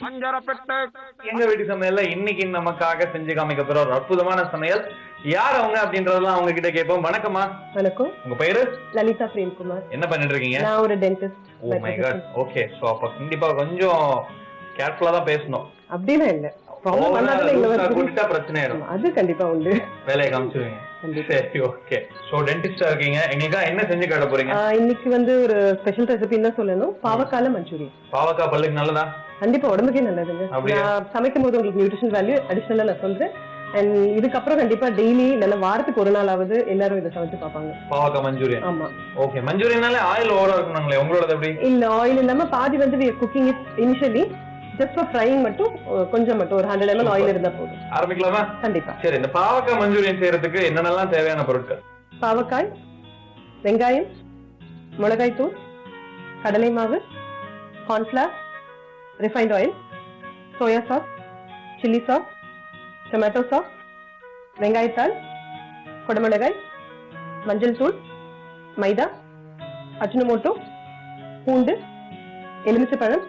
எங்க வீட்டு சமையல்ல இன்னைக்கு நமக்காக செஞ்சு காமிக்க போற ஒரு அற்புதமான சமையல். யார் அவங்க அப்படின்றதெல்லாம் அவங்க கிட்ட கேட்போம். வணக்கம்மா. வணக்கம். உங்க பேரு? லலிதா பிரேம்குமார். என்ன பண்ணிட்டு இருக்கீங்க? நான் ஒரு dentist. Oh my God. Okay. So அப்ப கண்டிப்பா கொஞ்சம் கேர்ஃபுல்லா தான் பேசணும். அப்படிலாம் இல்ல. ப்ராப்ளம் பண்ணாதே இங்க வந்து கூட்டிட்டா பிரச்சனை ஆயிடும். அது கண்டிப்பா உண்டு. வேலையை காமிச்சுவீங்க. சரி ஓகே. சோ டென்டிஸ்டா இருக்கீங்க. எங்களுக்கு என்ன செஞ்சு காட்ட போறீங்க? இன்னைக்கு வந்து ஒரு ஸ்பெஷல் ரெசிபி தான் சொல்லணும். பாவக்காய் மஞ்சூரியன். பாவக்காய் பல்லுக்கு நல்லதா? கண்டிப்பா உடம்புக்கே நல்லதுங்க. நான் சமைக்கும் போது உங்களுக்கு நியூட்ரிஷன் வேல்யூ அடிஷனலா நான் சொல்றேன். அண்ட் இதுக்கப்புறம் கண்டிப்பா டெய்லி இல்ல வாரத்துக்கு ஒரு நாளாவது எல்லாரும் இதை சமைச்சு பார்ப்பாங்க. பாவக்காய் மஞ்சூரியன். ஆமா. ஓகே. மஞ்சூரியனாலே ஆயில் ஓவரா இருக்கணுங்களே, உங்களோட எப்படி? இல்ல ஆயில் இல்லாம பாதி வந்து cooking it initially just for frying மட்டும் கொஞ்சம் மட்டும் ஒரு 100 ml ஆயில் இருந்தா போதும். ஆரம்பிக்கலாமா? கண்டிப்பா. சரி, இந்த பாவக்காய் மஞ்சூரியன் செய்யறதுக்கு என்னென்னலாம் தேவையான பொருட்கள்? பாவக்காய், வெங்காயம், மிளகாய் தூள், கடலை மாவு, cornflour, refined oil, soya sauce, chilli sauce, tomato sauce, வெங்காயத்தாள், குடமிளகாய், மஞ்சள் தூள், மைதா, அஜினோமோட்டோ, பூண்டு, எலுமிச்சைப்பழம்,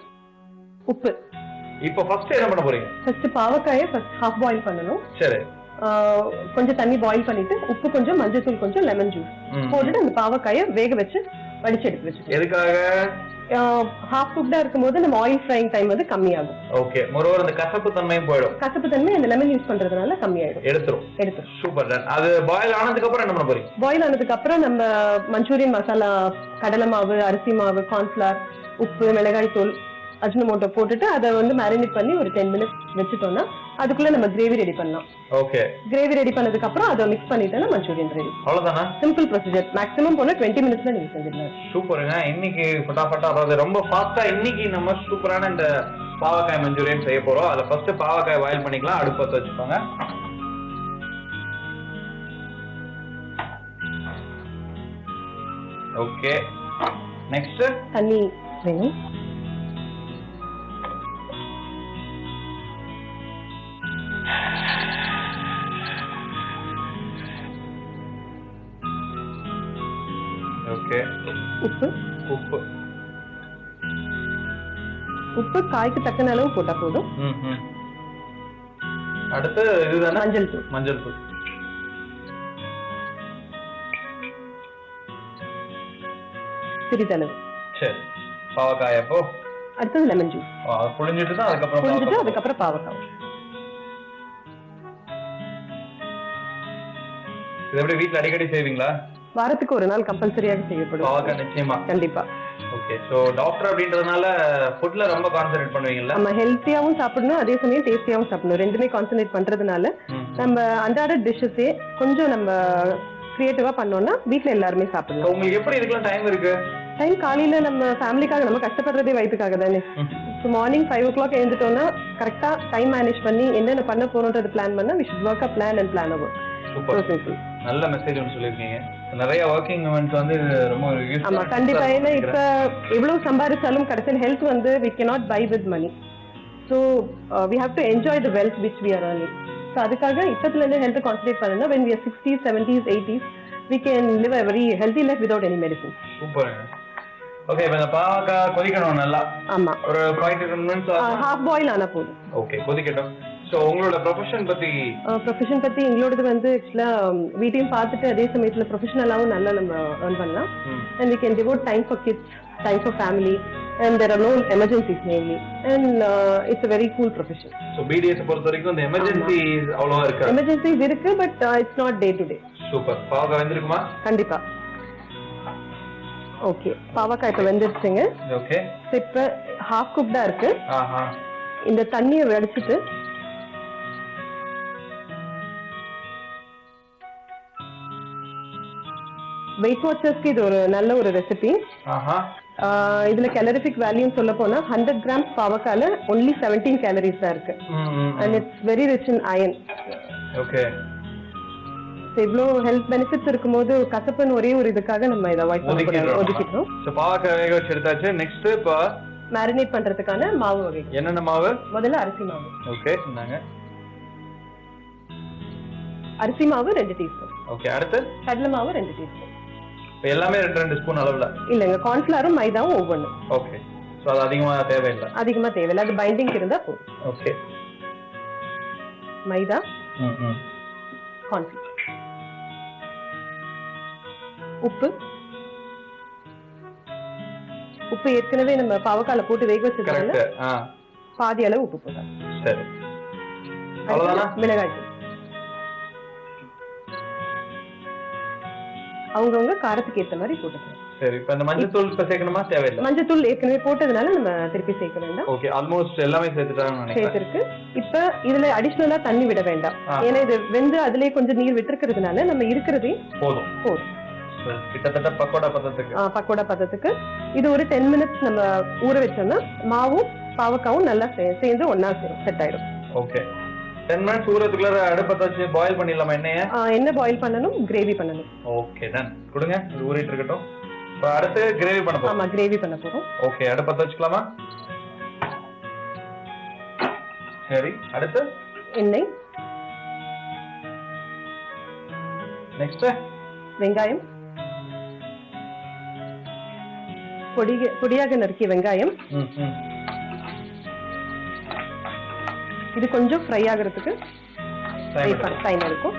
உப்பு. இப்போ ஃபர்ஸ்ட் என்ன பண்ண போறீங்க? ஃபர்ஸ்ட் பாவக்காயை ஃபர்ஸ்ட் ஹாஃப் பாயில் பண்ணணும். சரி. கொஞ்சம் தண்ணி பாயில் பண்ணிட்டு உப்பு கொஞ்சம், மஞ்சள் தூள் கொஞ்சம், லெமன் ஜூஸ் போட்டுட்டு அந்த பாவக்காயை வேக வச்சு வடிச்சு எடுத்து வச்சுட்டு. எதுக்காக? ஹாஃப் குக்டா இருக்கும்போது நம்ம ஆயில் ஃப்ரைங் டைம் வந்து கம்மியாகும். ஓகே. மொரோவர் அந்த கசப்பு தன்மையும் போயிடும். கசப்பு தன்மை அந்த லெமன் யூஸ் பண்றதுனால கம்மியாயிடும். எடுத்துரும். சூப்பர். அது பாயில் ஆனதுக்கு அப்புறம் என்ன பண்ண போறீங்க? பாயில் ஆனதுக்கு அப்புறம் நம்ம மஞ்சூரியன் மசாலா, கடலை மாவு, அரிசி மாவு, கார்ன்ஃபிளவர், உப்பு, மிளகாய் தூள், அஜினோமோட்டோ போட்டுட்டு அதை வந்து மேரினேட் பண்ணி ஒரு 10 minutes வச்சுட்டோம்னா அதுக்குள்ள நம்ம கிரேவி ரெடி பண்ணலாம். ஓகே. கிரேவி ரெடி பண்ணதுக்கு அப்புறம் அதை மிக்ஸ் பண்ணிட்டோம்னா மஞ்சூரியன் ரெடி. அவ்வளவுதானா? Simple procedure. மேக்ஸிமம் போனா 20 minutesல நீங்க செஞ்சிடலாம். சூப்பருங்க. இன்னைக்கு ஃபட்டாஃபட்டா, அதாவது ரொம்ப ஃபாஸ்டா இன்னைக்கு நம்ம சூப்பரான இந்த பாவக்காய் மஞ்சூரியன் செய்ய போறோம். அதுல ஃபர்ஸ்ட் பாவக்காய் பாயில் பண்ணிக்கலாம். அடுப்பு பத்த வச்சுக்கோங்க. ஓகே. நெக்ஸ்ட் தண்ணி வேணும். ஓகே. உப்பு உப்பு காய்க்கு தக்கன அளவு போட்டா போதும். அடுத்து இதுதானே? மஞ்சள் தூள். சிறிதளவு. சரி. பாவக்காய் அப்போ அடுத்தது லெமன் ஜூஸ். புழிஞ்சிட்டு தான் அதுக்கப்புறம் பாவக்காய். இது எப்படி வீட்ல அடிக்கடி செய்வீங்களா? வாரத்துக்கு ஒரு நாள் கம்பல்சரியாக செய்யப்படும். பாவக்காய் நிச்சயமா. கண்டிப்பா. ஓகே. சோ டாக்டர் அப்படின்றதுனால ஃபுட்ல ரொம்ப கான்சென்ட்ரேட் பண்ணுவீங்கல்ல? நம்ம ஹெல்த்தியாவும் சாப்பிடணும், அதே சமயம் டேஸ்டியாவும் சாப்பிடணும். ரெண்டுமே கான்சென்ட்ரேட் பண்றதுனால நம்ம அன்றாட டிஷ்ஷஸே கொஞ்சம் நம்ம கிரியேட்டிவா பண்ணோம்னா வீட்ல எல்லாருமே சாப்பிடலாம். உங்களுக்கு எப்படி இதுக்கெல்லாம் டைம் இருக்கு? டைம் காலையில நம்ம ஃபேமிலிக்காக நம்ம கஷ்டப்படுறதே வயிற்றுக்காக தானே. மார்னிங் 5 o'clock எழுந்துட்டோம்னா கரெக்டா டைம் மேனேஜ் பண்ணி என்னென்ன பண்ண போறோம்ன்றது பிளான் பண்ணா we should work a plan and plan our. Super. நல்ல மெசேஜ் ஒன்று சொல்லிருக்கீங்க. நிறைய வர்க்கிங் உமன்ஸ் வந்து ரொம்ப யூஸ்ஃபுல். ஆமா கண்டிப்பா. ஏன்னா இப்ப எவ்வளவு சம்பாதிச்சாலும் கடைசியில் ஹெல்த் வந்து we cannot buy with money. So we have to enjoy the wealth which we are earning. So அதுக்காக இப்பத்துல இருந்து ஹெல்த் கான்சென்ட்ரேட் பண்ணா when we are 60s, 70s, 80s we can live a very healthy life without any medicine. Super. Okay. இப்ப இந்த பாவக்காய் கொதிக்கணும் நல்லா. ஆமா. ஒரு 5 to 10 minutes half boil ஆனா போதும். ஓகே. கொதிக்கட்டும். சோ உங்களோட ப்ரொஃபஷன் பத்தி எங்களோடது வந்து ஆக்சுவலா வீட்டையும் பார்த்துட்டு அதே சமயத்துல ப்ரொஃபஷனலாவும் நல்லா நம்ம earn பண்ணலாம். And we can devote time for kids, time for family, and there are no emergencies mainly, and it's a very cool profession. So BDS பொறுத்த வரைக்கும் இந்த எமர்ஜென்சிஸ் அவ்வளவா இருக்காது. எமர்ஜென்சிஸ் இருக்கு, but it's not day to day. Super. பாவக்காய் வெந்திருக்குமா? கண்டிப்பா. Okay. பாவக்காய் இப்ப வெந்துருச்சுங்க. ஓகே. இப்ப ஹாஃப் குக்டா இருக்கு. இந்த தண்ணியை வடிச்சிட்டு வெயிட் வாட்சர்ஸ்க்கு இது ஒரு நல்ல ஒரு ரெசிபி. இதுல கேலரிஃபிக் வேல்யூ சொல்ல போனா 100 grams பாவக்கால only 17 calories தான் இருக்கு. and it's very rich in iron. Okay. இவ்ளோ ஹெல்த் பெனிஃபிட்ஸ் இருக்கும்போது கசப்புன்னு ஒரே ஒரு இதுக்காக நம்ம இத அவாய்ட் பண்ணி ஒதுக்கிட்டோம். சோ பாவக்காய் வேக வச்சு எடுத்தாச்சு. நெக்ஸ்ட் இப்ப மேரினேட் பண்றதுக்கான மாவு வகை. என்னென்ன மாவு? முதல்ல அரிசி மாவு. ஓகே. இந்தாங்க. அரிசி மாவு 2 டீஸ்பூன். ஓகே. அடுத்து கடலை மாவு 2 டீஸ்பூன். எல்லாமே 2 ஸ்பூன் அளவுல? இல்லங்க, கார்ன்ஃபிளவரும் மைதாவும் ஒவ்வொன்னு. ஓகே. சோ அது அதிகமா தேவையில்லை. அதிகமா தேவையில்லை, அது பைண்டிங் இருந்தா போதும். ஓகே. மைதா, கார்ன்ஃபிளவர், உப்பு. உப்பு ஏற்கனவே நம்ம பாவக்கால போட்டு வேக வச்சதுனால பாதி அளவு உப்பு போட்டோம். சரி, அவ்வளவுதானா? மிளகாய் தூள் அவங்கவுங்க காரத்துக்கு ஏத்த மாதிரி போட்டுக்கலாம். சரி, இப்ப இந்த மஞ்சள் தூள் இப்ப சேர்க்கணுமா? தேவையில்லை, மஞ்சள் தூள் ஏற்கனவே போட்டதுனால நம்ம திருப்பி சேர்க்க வேண்டாம். ஓகே, ஆல்மோஸ்ட் எல்லாமே சேர்த்துட்டாங்க சேர்த்திருக்கு. இப்ப இதுல அடிஷனலா தண்ணி விட வேண்டாம், ஏன்னா இது வெந்து அதுலயே கொஞ்சம் நீர் விட்டுருக்கிறதுனால நம்ம இருக்கிறதே போதும். கிட்டத்தட்ட பக்கோடா பதத்துக்கு இது ஒரு 10 மினிட்ஸ் நம்ம ஊற வச்சோம்னா மாவும் பாவக்காவும் நல்லா சேர்ந்து ஒன்னா செட் ஆயிடும். ஓகே, 10 மினிட்ஸ் ஊறதுக்குள்ள அடுப்பத்த வச்சு பாயில் பண்ணிடலாமா? என்ன பாயில் பண்ணனும்? கிரேவி பண்ணனும். Okay, done. கொடுங்க, இது ஊறிட்டு இருக்கட்டும். இப்ப அடுத்து கிரேவி பண்ண போறோம். ஆமா, கிரேவி பண்ண போறோம். ஓகே, அடுப்பத்த வச்சுக்கலாமா? சரி, அடுத்து எண்ணெய், நெக்ஸ்ட் வெங்காயம், பொடியாக நறுக்கிய வெங்காயம். இது கொஞ்சம் ஃப்ரை ஆகிறதுக்கு டைம் எடுக்கும்.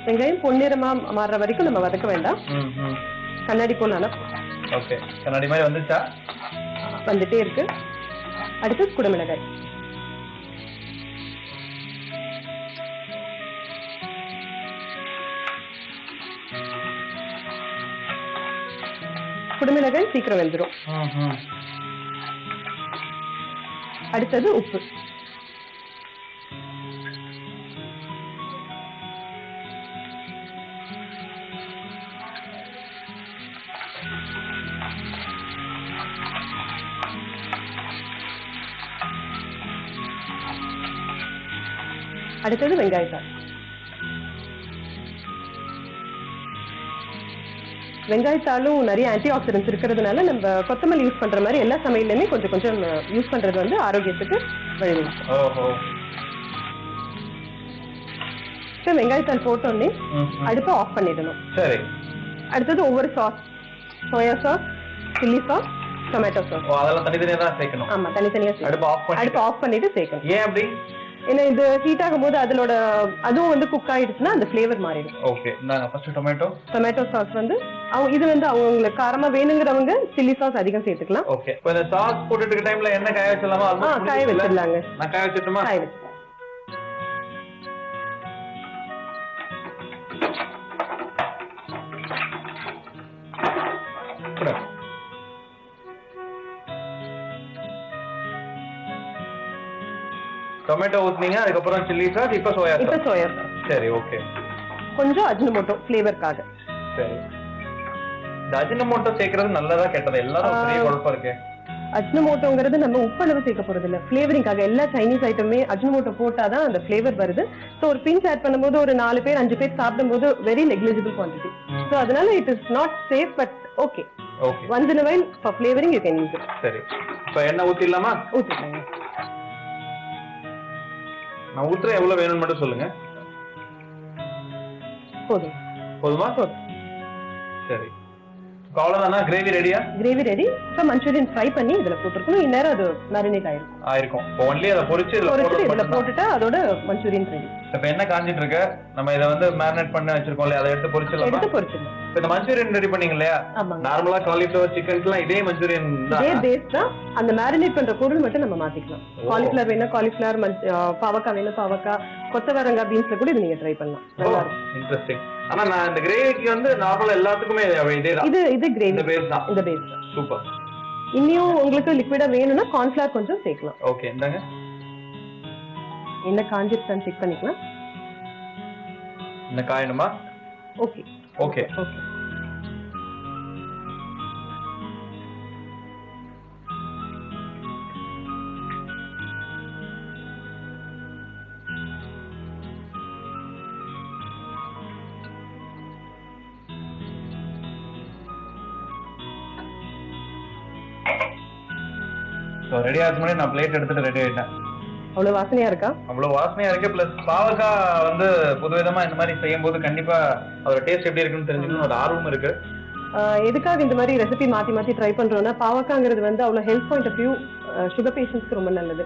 வெங்காயம் பொன்னிறமா மாறுற வரைக்கும் நம்ம வதக்க வேண்டாம், கண்ணாடி போல. ஓகே, கண்ணாடி மாதிரி வந்துச்சா? வந்துட்டே இருக்கு. அடுத்து குடமிளகாய், குடமிளகாய் சீக்கிரம் வெந்துடும். அடுத்தது உப்பு, அடுத்தது வெங்காயத்தாள். வெங்காயத்தாலும் நிறைய ஆன்டி ஆக்சிடென்ட்ஸ் இருக்கிறதுனால நம்ம கொத்தமல்லி யூஸ் பண்ற மாதிரி எல்லா சமையல்லையுமே கொஞ்சம் கொஞ்சம் யூஸ் பண்றது வந்து ஆரோக்கியத்துக்கு வழிவகுக்கும். வெங்காயத்தால் போட்டோன்னே அடுப்பை ஆஃப் பண்ணிடணும். சரி, அடுத்தது ஒவ்வொரு sauce, soya sauce, chilli sauce, tomato sauce, அதெல்லாம் தனித்தனியா தான் சேர்க்கணும். ஆமா, தனித்தனியா அடுப்பை ஆஃப் பண்ணிட்டு சேர்க்கணும். ஏன் அப்படி? ஏன்னா இது ஹீட் ஆகும்போது அதோட அதுவும் வந்து குக் ஆயிடுச்சுன்னா அந்த ஃபிளேவர் மாறிடும். ஓகே, நாங்க ஃபர்ஸ்ட் டொமேட்டோ சாஸ் வந்து இது வந்து அவங்களுக்கு காரமா வேணுங்கிறவங்க சில்லி சாஸ் அதிகம் சேர்த்துக்கலாம். ஓகே, இப்போ இந்த சாஸ் போட்டுட்டு இருக்க டைம்ல என்ன காய வச்சிடலாமா? காய வச்சிடலாங்க. நான் காய வச்சிட்டுமா? காய வச்சிடலாம். டொமேட்டோ ஊத்துனீங்க, அதுக்கப்புறம் சில்லி சாஸ், இப்ப சோயா சாஸ். சரி, ஓகே. கொஞ்சம் அஜினோமோட்டோ ஃப்ளேவர்க்காக. சரி, இந்த அஜினோமோட்டோ சேர்க்கிறது நல்லதா கெட்டதா? எல்லாரும் பெரிய குழப்பம் இருக்கு. அஜினோமோட்டோங்கிறது நம்ம உப்பளவு சேர்க்க போறது இல்ல, ஃப்ளேவரிங்காக. எல்லா சைனீஸ் ஐட்டமே அஜினோமோட்டோ போட்டாதான் அந்த ஃப்ளேவர் வருது. சோ ஒரு பிஞ்ச் ஆட் பண்ணும்போது ஒரு 4 பேர் 5 பேர் சாப்பிடும்போது வெரி நெக்லிஜிபிள் குவான்டிட்டி. சோ அதனால it is not safe, but okay. Okay, once in a while for flavoring you can use it. சரி, இப்போ எண்ணெய் ஊத்திடலாமா? ஊத்திடலாங்க. நான் ஊத்துறேன், எவ்வளவு வேணும்னு மட்டும் சொல்லுங்க. போதுமா? சரி, அவ்வளவுதானா? கிரேவி ரெடியா? Gravy ready. இப்போ மஞ்சூரியன் ஃப்ரை பண்ணி இதுல போட்டுருக்கணும். இந்நேரம் அது மேரினேட் ஆயிருக்கும். இப்போ ஒன்லி அதை பொரிச்சு இதுல போட்டுட்டா அதோட மஞ்சூரியன் ரெடி. இப்போ என்ன காஞ்சிட்டு இருக்கு? நம்ம இதை வந்து மேரினேட் பண்ணி வச்சிருக்கோம்ல, அதை எடுத்து பொரிச்சிடலாமா? பொரிச்சிடலாம். இப்போ இந்த மஞ்சூரியன் ரெடி பண்ணீங்க இல்லையா? நார்மலா காலிஃபிளவர் சிக்கன்க்குலாம் இதே மஞ்சூரியன் தான். இதே பேஸ் தான். அந்த மேரினேட் பண்ற பொருள் மட்டும் நம்ம மாத்திக்கலாம். காலிஃபிளவர் வேணா காலிஃபிளவர், பாவக்காய் வேணா பாவக்காய், கொத்தவரங்காய் பீன்ஸ்ல கூட இது நீங்க ட்ரை பண்ணலாம். நல்லா இருக்கும். இன்ட்ரஸ்டிங். ஆனா நான் இந்த கிரேவிக்கு வந்து நார்மலா எல்லாத்துக்குமே இதே தான். இது கிரேவி. இந்த பேஸ் தான். இந்த பேஸ் தான். சூப்பர். இன்னியும் உங்களுக்கு லிக்விடா வேணும்னா கார்ன்ஃபிளவர் கொஞ்சம் சேர்க்கலாம். ஓகே, இந்தாங்க. என்ன காஞ்சிருச்சான்னு செக் பண்ணிக்கலாம். இந்த காயணுமா? Okay okay okay. ரெடி ஆகுது முன்னாடி நான் பிளேட் எடுத்துட்டு ரெடி ஆயிட்டேன். அவ்வளவு வாசனையா இருக்கா? அவ்வளவு வாசனையா இருக்கு. பிளஸ் பாவக்காய் வந்து புதுவிதமா இந்த மாதிரி செய்யும் போது கண்டிப்பா அதோட டேஸ்ட் எப்படி இருக்குன்னு தெரிஞ்சுக்கணும் ஒரு ஆர்வம் இருக்கு. எதுக்காக இந்த மாதிரி ரெசிபி மாத்தி மாத்தி ட்ரை பண்றோம்னா, பாவக்காங்கிறது வந்து அவ்வளவு health point of view sugar பேஷண்ட்ஸ்க்கு ரொம்ப நல்லது.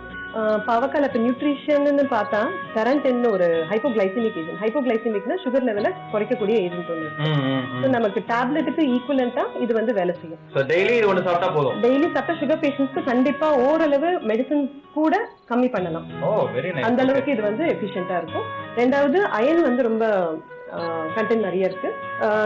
பாவக்கால இப்ப நியூட்ரிஷன் பார்த்தா டெரன்டின் ஒரு ஹைப்போகிளைசிமிக் ஏஜென்ட். ஹைப்போகிளைசிமிக்னா சுகர் லெவலை குறைக்கக்கூடிய ஏஜென்ட் ஒன்று. ஸோ நமக்கு டேப்லெட்டுக்கு ஈக்குவலண்டா இது வந்து வேலை செய்யும். டெய்லி இது ஒன்று சாப்பிட்டா போதும். டெய்லி சாப்பிட்டா சுகர் பேஷண்ட்ஸ்க்கு கண்டிப்பா ஓரளவு மெடிசன் கூட கம்மி பண்ணலாம். அந்த அளவுக்கு இது வந்து எஃபிஷியன்டா இருக்கும். ரெண்டாவது அயன் வந்து ரொம்ப கண்டென்ட் நிறைய இருக்கு.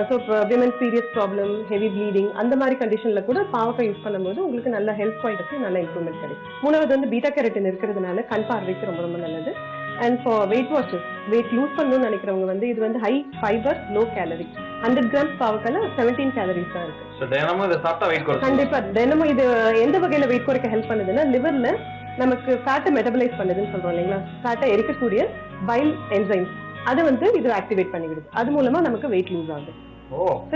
So women period problem, heavy bleeding அந்த மாதிரி கண்டிஷன்ல கூட பாவக்காய் யூஸ் பண்ணும்போது உங்களுக்கு நல்ல ஹெல்த் பாயிண்ட் ஆஃப் நல்ல இம்ப்ரூவ்மெண்ட் கிடைக்கும். மூணாவது வந்து பீட்டா கேரட்டின் இருக்கிறதுனால கண் பார்வைக்கு ரொம்ப ரொம்ப நல்லது. அண்ட் ஃபார் வெயிட் வாஷஸ், வெயிட் லூஸ் பண்ணணும்னு நினைக்கிறவங்க வந்து இது வந்து high fibre low calorie. 100 grams பாவக்கால 17 கேலரிஸ் தான் இருக்கு. கண்டிப்பா தினமும் இது எந்த வகையில வெயிட் குறைக்க ஹெல்ப் பண்ணுதுன்னா, லிவர்ல நமக்கு ஃபேட்டை மெட்டபலைஸ் பண்ணுதுன்னு சொல்றோம் இல்லைங்களா, ஃபேட்டை எரிக்கக்கூடிய பைல் என்சைம்ஸ் அதை வந்து இது ஆக்டிவேட் பண்ணிவிடுது. அது மூலமா நமக்கு வெயிட் லூஸ் ஆகுது.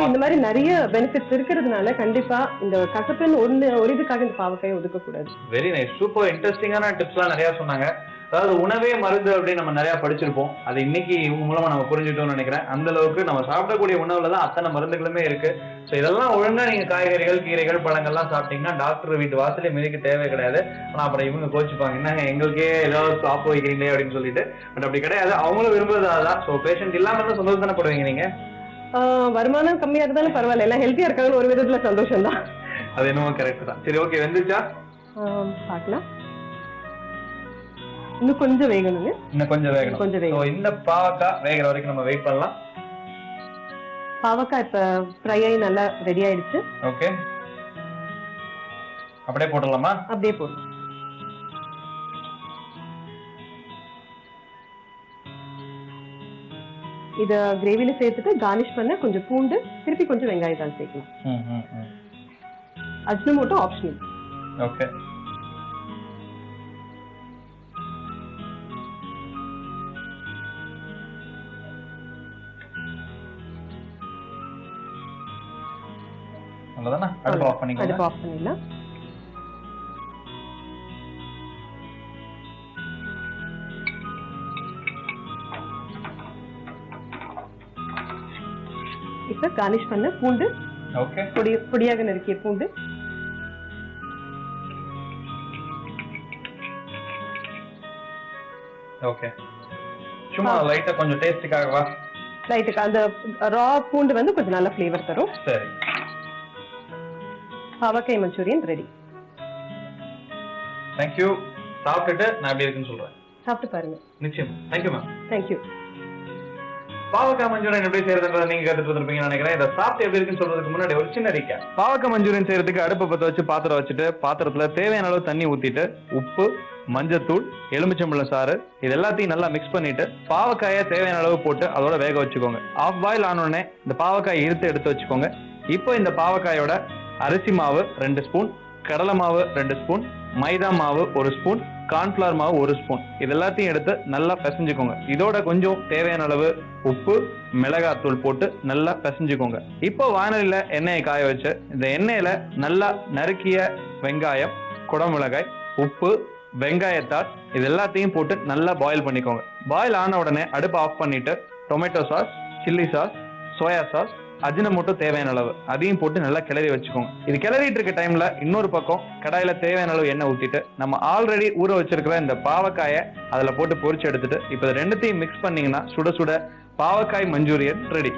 இந்த மாதிரி நிறைய பெனிஃபிட்ஸ் இருக்கிறதுனால கண்டிப்பா இந்த கசப்புன்னு ஒரு இதுக்காக இந்த பாவக்காயை ஒதுக்க கூடாது. வெரி நைஸ், சூப்பர் இன்ட்ரெஸ்டிங்கான டிப்ஸ்லாம் நிறைய சொன்னாங்க. அதாவது உணவே மருந்து அப்படின்னு நம்ம நிறைய படிச்சிருப்போம். அது இன்னைக்கு இவங்க மூலமா நம்ம புரிஞ்சுட்டோம்னு நினைக்கிறேன். அந்த அளவுக்கு நம்ம சாப்பிடக்கூடிய உணவுல தான் அத்தனை மருந்துகளுமே இருக்கு. ஸோ இதெல்லாம் ஒழுங்கா நீங்க காய்கறிகள், கீரைகள், பழங்கள்லாம் சாப்பிட்டீங்கன்னா டாக்டர் வீட்டு வாசலே மிதிக்க தேவை கிடையாது. ஆனா அப்புறம் இவங்க கோச்சிப்பாங்க, என்னங்க எங்களுக்கே ஏதாவது சாப்பிட வைக்கிறீங்களே அப்படின்னு சொல்லிட்டு. பட் அப்படி கிடையாது, அவங்களும் விரும்புறது அதான். ஸோ பேஷண்ட் இல்லாம இருந்தால் சந்தோஷம் தானே படுவீங்க நீங்க. வருமானம் கம்மியா இருந்தாலும் பரவாயில்ல, எல்லாம் ஹெல்த்தியா இருக்காங்கன்னு ஒரு விதத்துல சந்தோஷம் தான். அது என்னமோ கரெக்ட் தான். சரி, ஓகே, வெந்துச்சா பார்க்கலாம். இன்னும் கொஞ்சம் வேகணுங்க. இன்னும் கொஞ்சம் வேகணும். இந்த பாவக்காய் வேகிற வரைக்கும் நம்ம வெயிட் பண்ணலாம். பாவக்காய் இப்ப ஃப்ரை ஆகி நல்லா ரெடி ஆயிடுச்சு. ஓகே, அப்படியே போடலாமா? அப்படியே போடு. இத கிரேவில சேர்த்துட்டு கார்னிஷ் பண்ண கொஞ்சம் பூண்டு, திருப்பி கொஞ்சம் வெங்காயம் சேர்க்கலாம். Ajinomoto optional. ஓகே, அவ்வளவுதானா? அடுப்பு ஆஃப் பண்ணிக்கலாம். அடுப்பு ஆஃப் பண்ணிடலாம். இப்ப கார்னிஷ் பண்ண பூண்டு, ஓகே, பொடியாக நறுக்கிய பூண்டு, ஓகே, சும்மா லைட்டா கொஞ்சம் டேஸ்டுக்காகவா? லைட்டுக்கு அந்த ரா பூண்டு வந்து கொஞ்சம் நல்ல ஃப்ளேவர் தரும். சரி, பாவக்காய் மஞ்சூரியன் ரெடி. Thank you. சாப்பிட்டுட்டு நான் எப்படி இருக்குன்னு சொல்றேன். சாப்பிட்டு பாருங்க. நிச்சயம். Thank you ma'am. Thank you. பாவக்காய் மஞ்சூரியன் எப்படி செய்யறதுன்றத நீங்க கத்துட்டு இருப்பீங்கன்னு நினைக்கிறேன். இதை சாப்பிட்டு எப்படி இருக்குன்னு சொல்றதுக்கு முன்னாடி ஒரு சின்ன ரீகேப். பாவக்காய் மஞ்சூரியன் செய்யறதுக்கு அடுப்பை பத்த வச்சு பாத்திரம் வச்சுட்டு பாத்திரத்துல தேவையான அளவு தண்ணி ஊத்திட்டு உப்பு, மஞ்சத்தூள், எலுமிச்சம்பழம் சாறு இது எல்லாத்தையும் நல்லா மிக்ஸ் பண்ணிட்டு பாவக்காயை தேவையான அளவு போட்டு அதோட வேக வச்சுக்கோங்க. ஆஃப் பாயில் ஆனோடனே இந்த பாவக்காயை இருத்து எடுத்து வச்சுக்கோங்க. இப்போ இந்த பாவக்காயோட அரிசி மாவு 2 ஸ்பூன், கடலை மாவு 2 ஸ்பூன், மைதா மாவு 1 ஸ்பூன், கார்ன்ஃபிளவர் மாவு 1 ஸ்பூன் இது எல்லாத்தையும் எடுத்து நல்லா பிசைஞ்சுக்கோங்க. இதோட கொஞ்சம் தேவையான அளவு உப்பு, மிளகாத்தூள் போட்டு நல்லா பிசைஞ்சுக்கோங்க. இப்போ வானலில எண்ணெயை காய வச்சு இந்த எண்ணெயில நல்லா நறுக்கிய வெங்காயம், குடமிளகாய், உப்பு, வெங்காயத்தாள் இது எல்லாத்தையும் போட்டு நல்லா பாயில் பண்ணிக்கோங்க. பாயில் ஆன உடனே அடுப்பு ஆஃப் பண்ணிட்டு tomato sauce, chilli sauce, soya sauce, Ajinomoto தேவையான அளவு அதையும் போட்டு நல்லா கிளறி வச்சுக்கோங்க. இது கிளறிட்டு இருக்க டைம்ல இன்னொரு பக்கம் கடாயில தேவையான அளவு எண்ணெய் ஊத்திட்டு நம்ம ஆல்ரெடி ஊற வச்சிருக்கிற இந்த பாவக்காயை அதுல போட்டு பொரிச்சு எடுத்துட்டு இப்ப ரெண்டுத்தையும் மிக்ஸ் பண்ணீங்கன்னா சுட சுட பாவக்காய் மஞ்சூரியன் ரெடி.